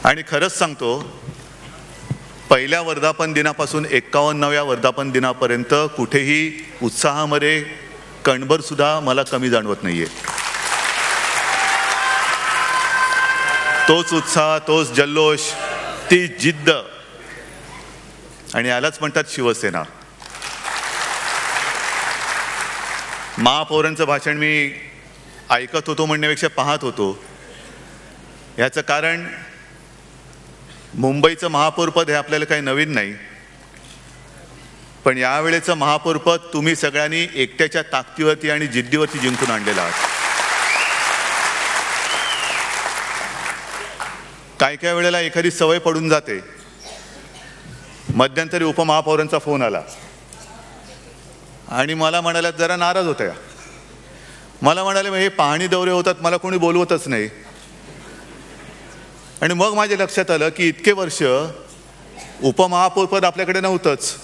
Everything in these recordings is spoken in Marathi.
आणि खरंच सांगतो, पहिल्या वर्धापन दिनापासून 51व्या वर्धापन दिनापर्यंत कुठेही उत्साहामध्ये कणभर सुद्धा मला कमी जाणवत नाहीये. तोच उत्साह, तोच जल्लोष, ती जिद्द, आणि यालाच म्हणतात शिवसेना. महापौरांचं भाषण मी ऐकत होतो म्हणण्यापेक्षा पाहत होतो. याचं कारण मुंबईचं महापौरपद हे आपल्याला काही नवीन नाही, पण यावेळेचं महापौरपद तुम्ही सगळ्यांनी एकट्याच्या ताकदीवरती आणि जिद्दीवरती जिंकून आणलेलं आहात. काय वेळेला एखादी सवय पडून जाते. मध्यंतरी उपमहापौरांचा फोन आला आणि मला म्हणाले, जरा नाराज होत्या. मला म्हणाले, हे पाहणी दौरे होतात, मला कोणी बोलवतच नाही. आणि मग माझ्या लक्षात आलं की इतके वर्ष उपमहापौरपद आपल्याकडे नव्हतंच.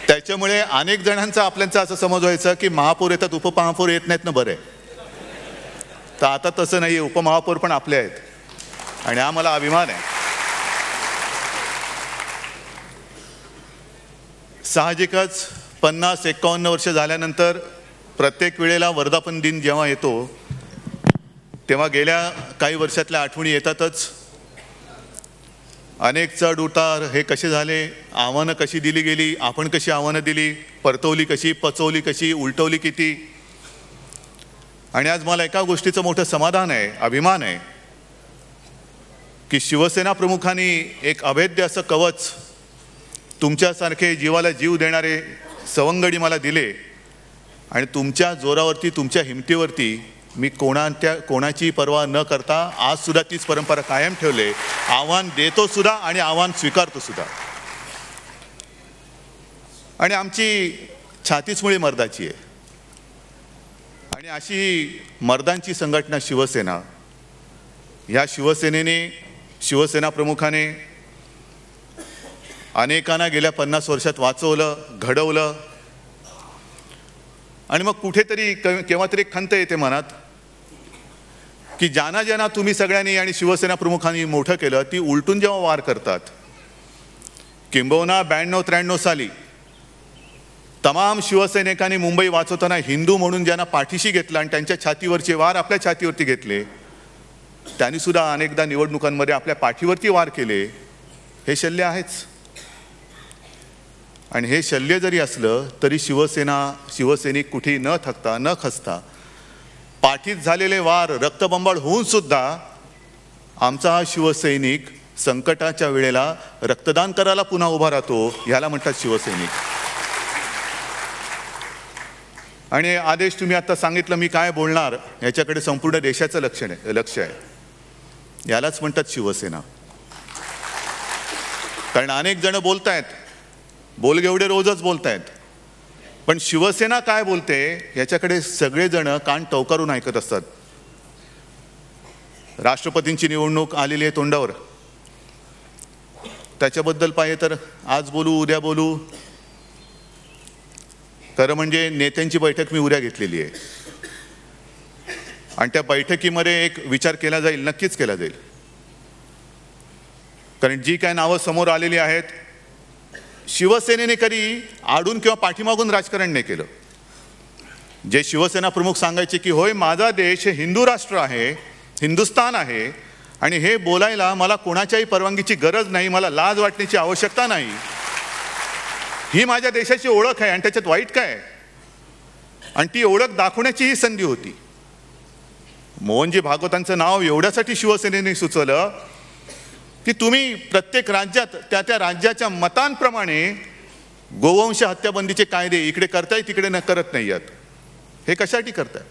त्याच्यामुळे अनेक जणांचा आपल्याचा असं समज व्हायचं की महापौर येतात, उपमहापौर येत नाहीत ना, बरं आहे. तर आता तसं नाही, उपमहापौर पण आपले आहेत आणि हा मला अभिमान आहे. साहजिकच 50-51 वर्ष झाल्यानंतर प्रत्येक वेळेला वर्धापन दिन जेव्हा येतो तेव्हा गेल्या काही वर्षातल्या आठवणी येतातच. अनेक चढ उतार हे कसे झाले, आव्हानं कशी दिली गेली, आपण कशी आव्हानं दिली, परतवली कशी, पचवली कशी, उलटवली किती. आणि आज मला एका गोष्टीचं मोठं समाधान आहे, अभिमान आहे की शिवसेना प्रमुखांनी एक अभेद्य असं कवच, तुमच्यासारखे जीवाला जीव देणारे सवंगडी मला दिले. आणि तुमच्या जोरावरती, तुमच्या हिमतीवरती मी कोणाची पर्वा न करता आज सुद्धा तीच परंपरा कायम ठेवले. आव्हान देतो सुद्धा आणि आव्हान स्वीकारतो सुद्धा. आणि आमची छातीच मुळी मर्दाची आहे. आणि अशी मर्दांची संघटना शिवसेना, या शिवसेनेने, शिवसेना प्रमुखाने अनेकांना गेल्या 50 वर्षात वाचवलं, घडवलं. आणि मग कुठेतरी केव्हा तरी खंत येते मनात की ज्यांना तुम्ही सगळ्यांनी आणि शिवसेना प्रमुखांनी मोठं केलं, ती उलटून जेव्हा वार करतात. किंबहुना 92-93 साली तमाम शिवसैनिकांनी मुंबई वाचवताना हिंदू म्हणून ज्यांना पाठीशी घेतलं आणि त्यांच्या छातीवरचे वार आपल्या छातीवरती घेतले, त्यांनी सुद्धा अनेकदा निवडणुकांमध्ये आपल्या पाठीवरती वार केले. हे शल्य आहेच. आणि हे शल्य जरी असलं तरी शिवसैनिक कुठेही न थकता, न खचता, पाठीत झालेले वार रक्तबंबाळ होऊन सुद्धा आमचा हा शिवसैनिक संकटाच्या वेळेला रक्तदान करायला पुन्हा उभा राहतो. ह्याला म्हणतात शिवसैनिक. आणि आदेश तुम्ही आता सांगितलं मी काय बोलणार, याच्याकडे संपूर्ण देशाचं लक्ष आहे. यालाच म्हणतात शिवसेना. कारण अनेक जण बोलतायत, बोलगेवढे रोजच बोलतायत, पण शिवसेना काय बोलते याच्याकडे सगळेजण कान टवकारून ऐकत असतात. राष्ट्रपतींची निवडणूक आलेली आहे तोंडावर, त्याच्याबद्दल पाहिजे तर आज बोलू, उद्या बोलू. खरं म्हणजे नेत्यांची बैठक मी उद्या घेतलेली आहे आणि त्या बैठकीमध्ये एक विचार केला जाईल, नक्कीच केला जाईल. कारण जी काय नावं समोर आलेली आहेत, शिवसेनेने कधी आडून किंवा पाठीमागून राजकारण नाही केलं. जे शिवसेना प्रमुख सांगायचे की होय माझा देश हे हिंदू राष्ट्र आहे, हिंदुस्थान आहे आणि हे बोलायला मला कोणाच्याही परवानगीची गरज नाही, मला लाज वाटण्याची आवश्यकता नाही, ही माझ्या देशाची ओळख आहे आणि त्याच्यात वाईट काय आहे. आणि ती ओळख दाखवण्याची ही संधी होती. मोहनजी भागवतांचं नाव एवढ्यासाठी शिवसेनेने सुचवलं की तुम्ही प्रत्येक राज्यात त्या राज्याच्या मतांप्रमाणे गोवंश हत्याबंदीचे कायदे इकडे करताय, तिकडे न करत नाही आहेत. हे कशासाठी करताय?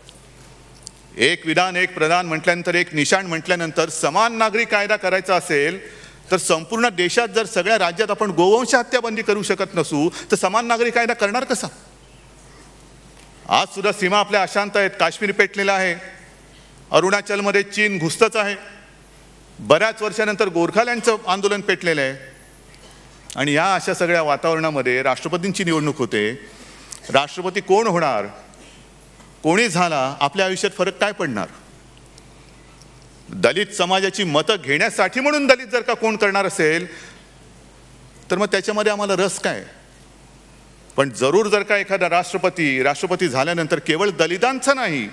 एक विधान एक प्रधान म्हटल्यानंतर, एक निशाण म्हटल्यानंतर समान नागरी कायदा करायचा असेल तर संपूर्ण देशात जर सगळ्या राज्यात आपण गोवंश हत्याबंदी करू शकत नसू तर समान नागरी कायदा करणार कसा? आज सुद्धा सीमा आपल्या अशांत आहेत. काश्मीर पेटलेला आहे, अरुणाचलमध्ये चीन घुसतच आहे, बऱ्याच वर्षानंतर गोरखालँडचं आंदोलन पेटलेलं आहे. आणि या अशा सगळ्या वातावरणामध्ये राष्ट्रपतींची निवडणूक होते. राष्ट्रपती कोण होणार, कोणी झाला, आपल्या आयुष्यात फरक काय पडणार? दलित समाजाची मतं घेण्यासाठी म्हणून दलित जर का कोण करणार असेल तर मग त्याच्यामध्ये आम्हाला रस काय. पण जरूर जर का एखादा राष्ट्रपती झाल्यानंतर केवळ दलितांचं नाही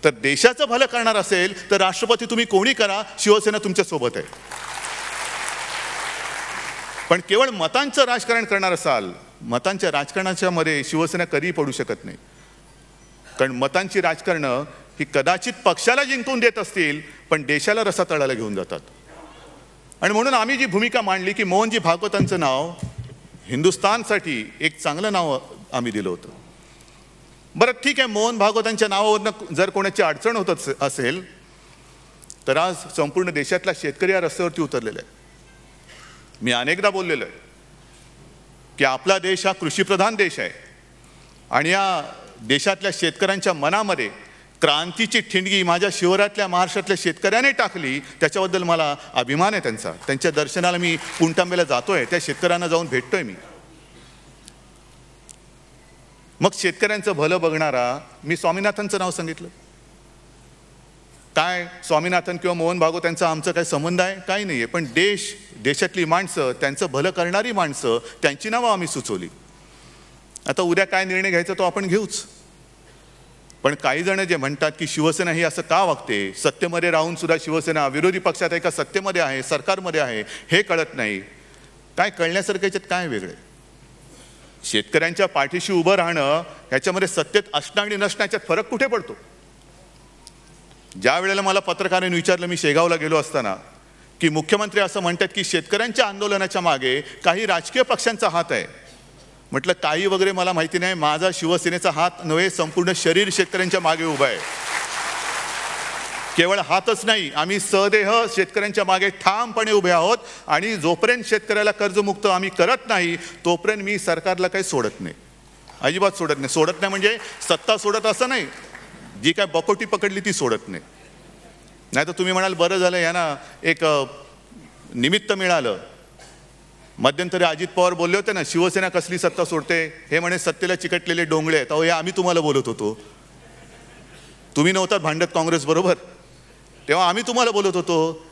तर देशाचं भलं करणार असेल तर राष्ट्रपती तुम्ही कोणी करा, शिवसेना तुमच्या सोबत आहे. पण केवळ मतांचं राजकारण करणार असाल, मतांच्या राजकारणाच्या मध्ये शिवसेना कधीही पडू शकत नाही. कारण मतांची राजकारणं ही कदाचित पक्षाला जिंकून देत असतील पण देशाला रसातळाला घेऊन जातात. आणि म्हणून आम्ही जी भूमिका मांडली की मोहनजी भागवतांचं नाव हिंदुस्थानसाठी एक चांगलं नाव आम्ही दिलं होतं. बरं ठीक आहे, मोहन भागवतांच्या नावावरनं जर कोणाची अडचण होत असेल तर आज संपूर्ण देशातला शेतकरी या रस्त्यावरती उतरलेला आहे. मी अनेकदा बोललेलो आहे की आपला देश हा कृषीप्रधान देश आहे आणि या देशातल्या शेतकऱ्यांच्या मनामध्ये क्रांतीची ठिणगी माझ्या शिवरातल्या महाराष्ट्रातल्या शेतकऱ्याने टाकली, त्याच्याबद्दल मला अभिमान आहे त्यांचा. त्यांच्या दर्शनाला मी पुणतांब्याला जातोय, त्या शेतकऱ्यांना जाऊन भेटतोय मी. मग शेतकऱ्यांचं भलं बघणारा मी स्वामीनाथनचं नाव सांगितलं. काय स्वामीनाथन किंवा मोहन भागवत यांचा आमचा काय संबंध आहे? काही नाही आहे. पण देशातली माणसं, त्यांचं भलं करणारी माणसं, त्यांची नावं आम्ही सुचवली. आता उद्या काय निर्णय घ्यायचा तो आपण घेऊच. पण काही जण जे म्हणतात की शिवसेना ही असं का वागते, सत्तेमध्ये राहून सुद्धा शिवसेना विरोधी पक्षात आहे का सत्तेमध्ये आहे, सरकारमध्ये आहे, हे कळत नाही. काय कळण्यासारखं याच्यात काय वेगळे? शेतकऱ्यांच्या पाठीशी उभं राहणं ह्याच्यामध्ये सत्तेत असणं आणि नसणं याच्यात फरक कुठे पडतो? ज्या वेळेला मला पत्रकारांनी विचारलं, मी शेगावला गेलो असताना, की मुख्यमंत्री असं म्हणतात की शेतकऱ्यांच्या आंदोलनाच्या मागे काही राजकीय पक्षांचा हात आहे. म्हटलं काही वगैरे मला माहिती नाही, माझा शिवसेनेचा हात नव्हे, संपूर्ण शरीर शेतकऱ्यांच्या मागे उभा आहे. केवळ हातच नाही, आम्ही सदेह शेतकऱ्यांच्या मागे ठामपणे उभे आहोत. आणि जोपर्यंत शेतकऱ्याला कर्जमुक्त आम्ही करत नाही तोपर्यंत मी सरकारला काही सोडत नाही, अजिबात सोडत नाही. सोडत नाही म्हणजे सत्ता सोडत असं नाही, जी काय बकोटी पकडली ती सोडत नाही. नाही तर तुम्ही म्हणाल बरं झालं यांना एक निमित्त मिळालं. मध्यंतरी अजित पवार बोलले होते ना, शिवसेना कसली सत्ता सोडते, हे म्हणे सत्तेला चिकटलेले डोंगळे आहेत. अहो हे आम्ही तुम्हाला बोलत होतो, तुम्ही नव्हतात भांडत काँग्रेस बरोबर, तेव्हा आम्ही तुम्हाला बोलत होतो.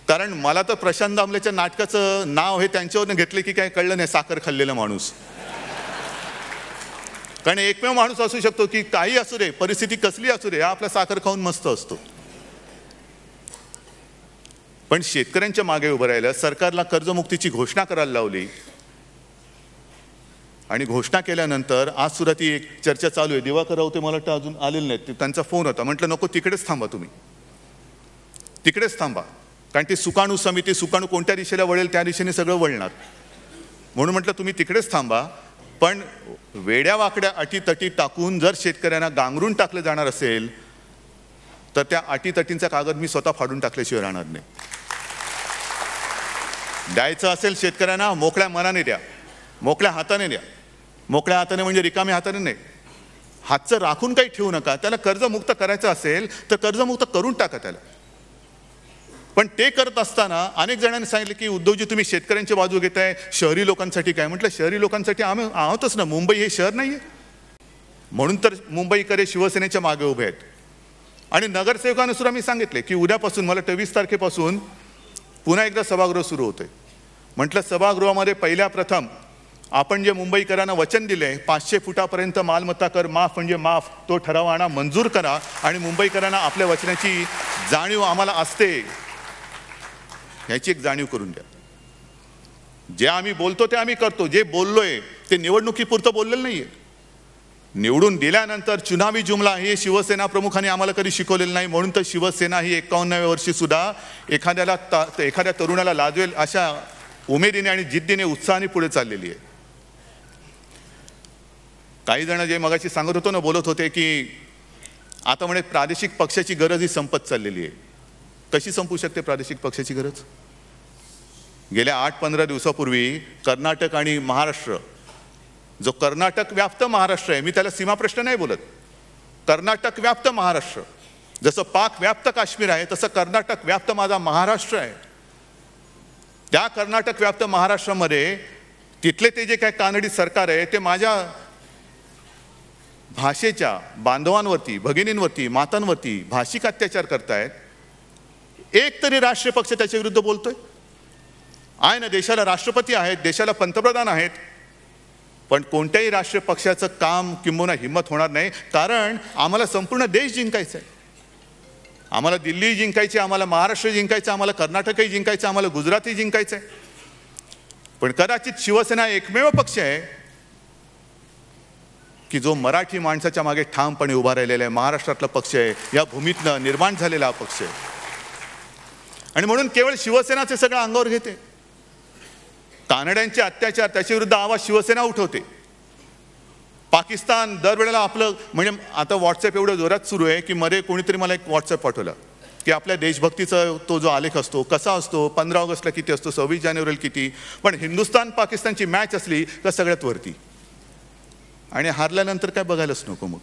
कारण मला तर प्रशांत दामलेच्या नाटकाचं नाव हे त्यांच्यावरनं घेतले की काय कळलं नाही, साखर खाल्लेला माणूस. कारण एकमेव माणूस असू शकतो की काही असू दे, परिस्थिती कसली असू दे, हा आपला साखर खाऊन मस्त असतो. पण शेतकऱ्यांच्या मागे उभं राहिलं, सरकारला कर्जमुक्तीची घोषणा करायला लावली. आणि घोषणा केल्यानंतर आज सुद्धा ती एक चर्चा चालू आहे. दिवाकर रावते मला वाटतं अजून आलेले नाहीत, त्यांचा फोन होता. म्हटलं नको, तिकडेच थांबा, तुम्ही तिकडेच थांबा. कारण ती सुकाणू समिती, सुकाणू कोणत्या दिशेला वळेल त्या दिशेने सगळं वळणार. म्हणून म्हटलं तुम्ही तिकडेच थांबा. पण वेड्या वाकड्या अटीतटी टाकून जर शेतकऱ्यांना गांगरून टाकलं जाणार असेल तर त्या अटीतटींचा कागद मी स्वतः फाडून टाकल्याशिवाय राहणार नाही. द्यायचं असेल शेतकऱ्यांना मोकळ्या मनाने द्या, मोकळ्या हाताने द्या. मोकळ्या हाताने म्हणजे रिकाम्या हाताने नाही, हातचं राखून काही ठेवू नका. त्याला कर्जमुक्त करायचं असेल तर कर्जमुक्त करून टाका त्याला. पण ते करत असताना अनेक जणांनी सांगितलं की उद्धवजी तुम्ही शेतकऱ्यांची बाजू घेताय, शहरी लोकांसाठी काय? म्हटलं शहरी लोकांसाठी आम्ही आहोतच ना, मुंबई हे शहर नाही आहे. म्हणून तर मुंबईकडे शिवसेनेच्या मागे उभे आहेत. आणि नगरसेवकांना सुद्धा मी सांगितले की उद्यापासून मला 23 तारखेपासून पुन्हा एकदा सभागृह सुरू होतंय. म्हटलं सभागृहामध्ये पहिल्या प्रथम आपण जे मुंबईकरांना वचन दिले 500 फुटापर्यंत मालमत्ता कर माफ म्हणजे माफ, तो ठराव आणा, मंजूर करा. आणि मुंबईकरांना आपल्या वचनाची जाणीव आम्हाला असते ह्याची एक जाणीव करून द्या. जे आम्ही बोलतो ते आम्ही करतो. जे बोललोय ते निवडणुकीपुरतं बोललेलं नाहीये. निवडून दिल्यानंतर चुनावी जुमला हे शिवसेना प्रमुखांनी आम्हाला कधी शिकवलेलं नाही. म्हणून तर शिवसेना ही 51व्या वर्षी सुद्धा एखाद्या तरुणाला लाजवेल अशा उमेदीने आणि जिद्दीने उत्साहाने पुढे चाललेली आहे. काही जण जे मगाशी सांगत होतो ना, बोलत होते की आता म्हणे प्रादेशिक पक्षाची गरज ही संपत चाललेली आहे. कशी संपू शकते प्रादेशिक पक्षाची गरज? गेल्या 8-15 दिवसापूर्वी कर्नाटक आणि महाराष्ट्र, जो कर्नाटक व्याप्त महाराष्ट्र आहे, मी त्याला सीमा प्रश्न नाही बोलत, कर्नाटक व्याप्त महाराष्ट्र, जसं पाक व्याप्त काश्मीर आहे तसं कर्नाटक व्याप्त माझा महाराष्ट्र आहे. त्या कर्नाटक व्याप्त महाराष्ट्रामध्ये तिथले ते जे काय कानडी सरकार आहे ते माझ्या भाषेच्या बांधवांवरती, भगिनींवरती, मातांवरती भाषिक अत्याचार करतायत. एक तरी राष्ट्रीय पक्ष त्याच्या विरुद्ध बोलतोय? आहे ना, देशाला राष्ट्रपती आहेत, देशाला पंतप्रधान आहेत, पण कोणत्याही राष्ट्रीय पक्षाचं काम किंबहुना हिंमत होणार नाही, कारण आम्हाला संपूर्ण देश जिंकायचा आहे. आम्हाला दिल्ली जिंकायची, आम्हाला महाराष्ट्र जिंकायचं, आम्हाला कर्नाटकही जिंकायचं, आम्हाला गुजरातही जिंकायचं आहे. पण कदाचित शिवसेना एकमेव पक्ष आहे की जो मराठी माणसाच्या मागे ठामपणे उभा राहिलेला आहे. महाराष्ट्रातला पक्ष आहे, या भूमीतनं निर्माण झालेला हा पक्ष आहे. आणि म्हणून केवळ शिवसेनाचे सगळं अंगावर घेते. कानड्यांचे अत्याचार त्याच्या विरुद्ध आवाज शिवसेना उठवते. पाकिस्तान दरवेळेला आपलं, म्हणजे आता व्हॉट्सअप एवढं जोरात सुरू आहे की मध्ये कोणीतरी मला एक व्हॉट्सअप पाठवला की आपल्या देशभक्तीचा तो जो आलेख असतो कसा असतो, 15 ऑगस्टला किती असतो, 26 जानेवारीला किती, पण हिंदुस्थान पाकिस्तानची मॅच असली का सगळ्यात वरती, आणि हारल्यानंतर काय बघायलाच नको मग.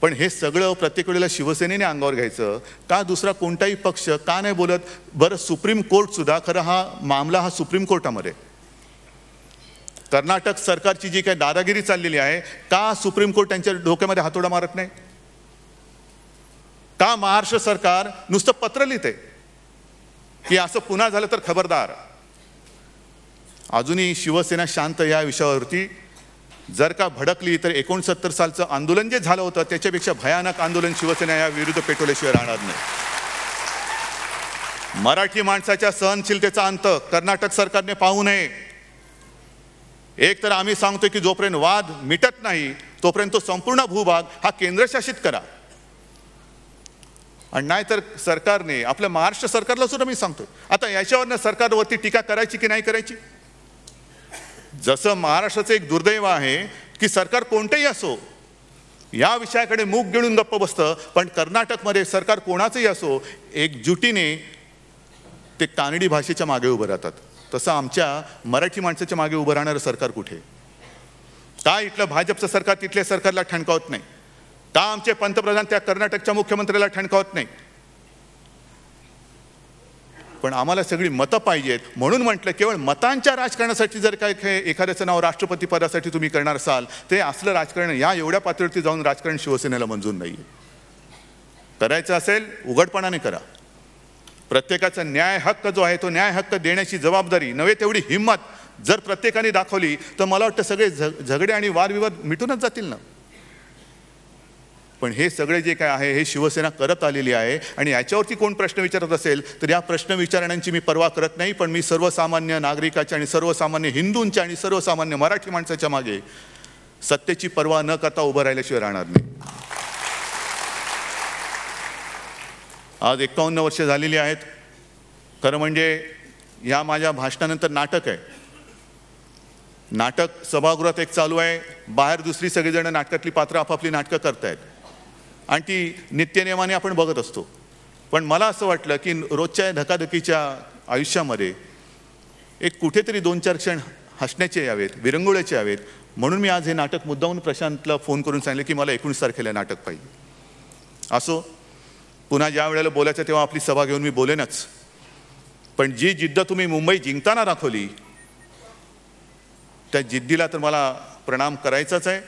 पण हे सगळं प्रत्येक वेळेला शिवसेनेने अंगावर घ्यायचं का? दुसरा कोणताही पक्ष का नाही बोलत? बरं, सुप्रीम कोर्टसुद्धा, खरं हा मामला हा सुप्रीम कोर्टामध्ये, कर्नाटक सरकारची जी काही दादागिरी चाललेली आहे, का सुप्रीम कोर्ट त्यांच्या डोक्यामध्ये हातोडा मारत नाही? का महाराष्ट्र सरकार नुसतं पत्र लिहिते की असं पुन्हा झालं तर खबरदार? अजूनही शिवसेना शांत या विषयावरती जर का भडकली तर 69 सालचं आंदोलन जे झालं होतं त्याच्यापेक्षा भयानक आंदोलन शिवसेना या विरुद्ध पेटवल्याशिवाय राहणार नाही. मराठी माणसाच्या सहनशीलतेचा अंत कर्नाटक सरकारने पाहू नये. एक तर आम्ही सांगतोय की जोपर्यंत वाद मिटत नाही तोपर्यंत तो संपूर्ण भूभाग हा केंद्रशासित करा. आणि नाहीतर सरकारने, आपल्या महाराष्ट्र सरकारला सुद्धा मी सांगतोय, आता याच्यावरनं सरकारवरती टीका करायची की नाही करायची? जसं महाराष्ट्राचं एक दुर्दैव आहे की सरकार कोणतंही असो या विषयाकडे मूग गिळून गप्प बसतं, पण कर्नाटकमध्ये सरकार कोणाचंही असो एकजुटीने ते कानडी भाषेच्या मागे उभं राहतात. तसं आमच्या मराठी माणसाच्या मागे उभं राहणारं सरकार कुठे? का इथलं भाजपचं सरकार तिथल्या सरकारला ठणकावत नाही? का आमचे पंतप्रधान त्या कर्नाटकच्या मुख्यमंत्र्याला ठणकावत नाही? पण आम्हाला सगळी मतं पाहिजेत. म्हणून म्हटलं केवळ मतांच्या राजकारणासाठी जर काय एखाद्याचं नाव राष्ट्रपती पदासाठी तुम्ही करणार असाल ते असलं राजकारण या एवढ्या पातळीवरती जाऊन राजकारण शिवसेनेला मंजूर नाही आहे. करायचं असेल उघडपणाने करा. प्रत्येकाचा न्याय हक्क जो आहे तो न्याय हक्क देण्याची जबाबदारी नव्हे तेवढी हिंमत जर प्रत्येकाने दाखवली तर मला वाटतं सगळे झगडे आणि वादविवाद मिटूनच जातील ना. पण हे सगळे जे काय आहे हे शिवसेना करत आलेली आहे. आणि याच्यावरती कोण प्रश्न विचारत असेल तर या प्रश्न विचारण्यांची मी पर्वा करत नाही, पण मी सर्वसामान्य नागरिकाच्या आणि सर्वसामान्य हिंदूंच्या आणि सर्वसामान्य मराठी माणसाच्या मागे सत्तेची पर्वा न करता उभं राहिल्याशिवाय राहणार नाही. आज 51 वर्ष झालेली आहेत. खरं म्हणजे या माझ्या भाषणानंतर नाटक आहे. नाटक सभागृहात एक चालू आहे, बाहेर दुसरी सगळीजण नाटकातली पात्र आपापली नाटकं करतायत आणि ती नित्यनेमाने आपण बघत असतो. पण मला असं वाटलं की रोजच्या धकाधकीच्या आयुष्यामध्ये एक कुठेतरी 2-4 क्षण हसण्याचे यावेत, विरंगुळ्याचे यावेत, म्हणून मी आज हे नाटक मुद्दामून प्रशांतला फोन करून सांगितलं की मला 19 तारखेला नाटक पाहिजे. असो, पुन्हा ज्या वेळेला बोलायचं तेव्हा आपली सभा घेऊन मी बोलेनच. पण जी जिद्द तुम्ही मुंबई जिंकताना दाखवली त्या जिद्दीला तर मला प्रणाम करायचाच आहे.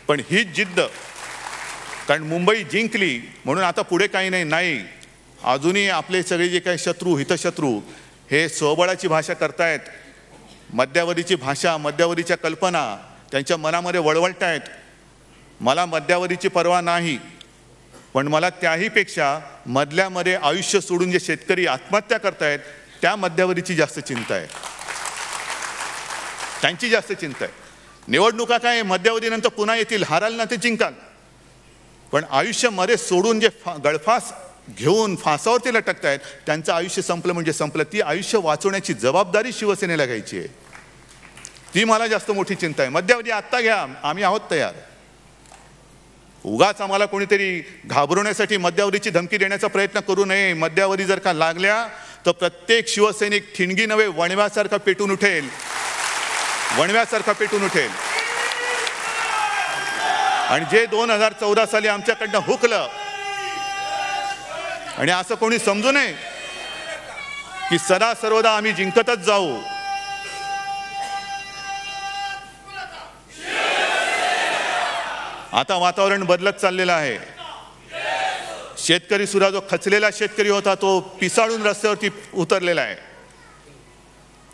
पण हीच जिद्द, कारण मुंबई जिंकली म्हणून आता पुढे काही नाही, अजूनही आपले सगळे जे काही शत्रू हितशत्रू हे स्वबळाची भाषा करतायत, मध्यावधीची भाषा, मध्यावधीच्या कल्पना त्यांच्या मनामध्ये वळवळतायत. मला मध्यावधीची पर्वा नाही, पण मला त्याहीपेक्षा मधल्यामध्ये आयुष्य सोडून जे शेतकरी आत्महत्या करतायत त्या मध्यावधीची जास्त चिंता आहे, त्यांची जास्त चिंता आहे. निवडणुका काय मध्यावधीनंतर पुन्हा येतील, हाराल ना ते जिंकाल, पण आयुष्य मध्ये सोडून जे गळफास घेऊन फासावरती लटकतायत त्यांचं आयुष्य संपलं म्हणजे संपलं. ती आयुष्य वाचवण्याची जबाबदारी शिवसेनेला घ्यायची आहे, ती मला जास्त मोठी चिंता आहे. मध्यावधी आत्ता घ्या, आम्ही आहोत तयार. उगाच आम्हाला कोणीतरी घाबरवण्यासाठी मध्यावधीची धमकी देण्याचा प्रयत्न करू नये. मध्यावधी जर का लागल्या तर प्रत्येक शिवसैनिक ठिणगी नव्हे वणव्यासारखा पेटून उठेल, वणव्यासारखा पेटून उठेल. आणि जे 2014 साली आमच्याकडनं हुकलं, आणि असं कोणी समजू नये की सदा सर्वदा आम्ही जिंकतच जाऊ. आता वातावरण बदलत चाललेलं आहे. शेतकरी सुद्धा जो खचलेला शेतकरी होता तो पिसाळून रस्त्यावरती उतरलेला आहे.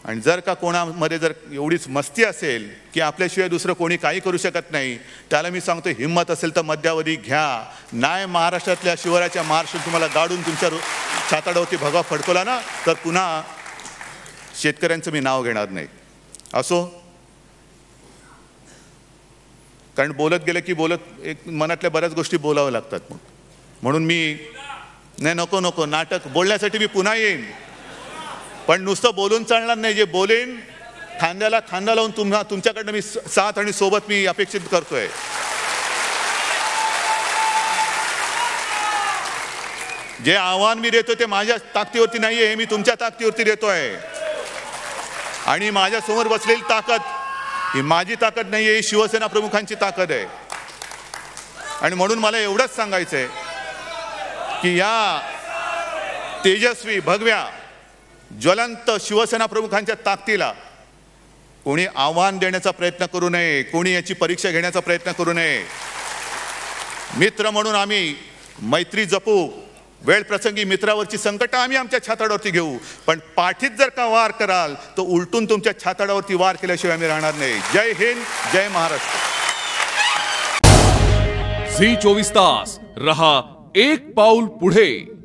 आणि जर का कोणामध्ये जर एवढीच मस्ती असेल की आपल्याशिवाय दुसरं कोणी काही करू शकत नाही, त्याला मी सांगतो हिम्मत असेल तर मध्यावधी घ्या. नाही महाराष्ट्रातल्या शिवराच्या महाराष्ट्र तुम्हाला गाडून तुमच्या छाताडावरती भगवा फडकवला ना, तर पुन्हा शेतकऱ्यांचं मी नाव घेणार नाही. असो, कारण बोलत गेलं की एक मनातल्या बऱ्याच गोष्टी बोलाव्या लागतात. म्हणून मी नाही नको नाटक बोलण्यासाठी मी पुन्हा येईन, पण नुसतं बोलून चालणार नाही. जे बोलेन खांद्याला खांदा लावून तुमच्याकडनं मी साथ आणि सोबत मी अपेक्षित करतोय. जे आव्हान मी देतो ते माझ्या ताकदीवरती नाहीये, हे मी तुमच्या ताकदीवरती देतोय. आणि माझ्या समोर बसलेली ताकद ही माझी ताकद नाहीये, ही शिवसेना प्रमुखांची ताकद आहे. आणि म्हणून मला एवढंच सांगायचंय की या तेजस्वी भगव्या ज्वलंत शिवसेना प्रमुखांच्या ताकदीला कोणी आव्हान देण्याचा प्रयत्न करू नये, कोणी याची परीक्षा घेण्याचा प्रयत्न करू नये. मित्र म्हणून आम्ही मैत्री जपू, वेळ प्रसंगी मित्रावरची संकट आम्ही आमच्या छाताडावरती घेऊ, पण पाठीत जर का वार कराल तर उलटून तुमच्या छाताडावरती वार केल्याशिवाय आम्ही राहणार नाही. जय हिंद, जय महाराष्ट्र. झी 24 तास रहा एक पाऊल पुढे.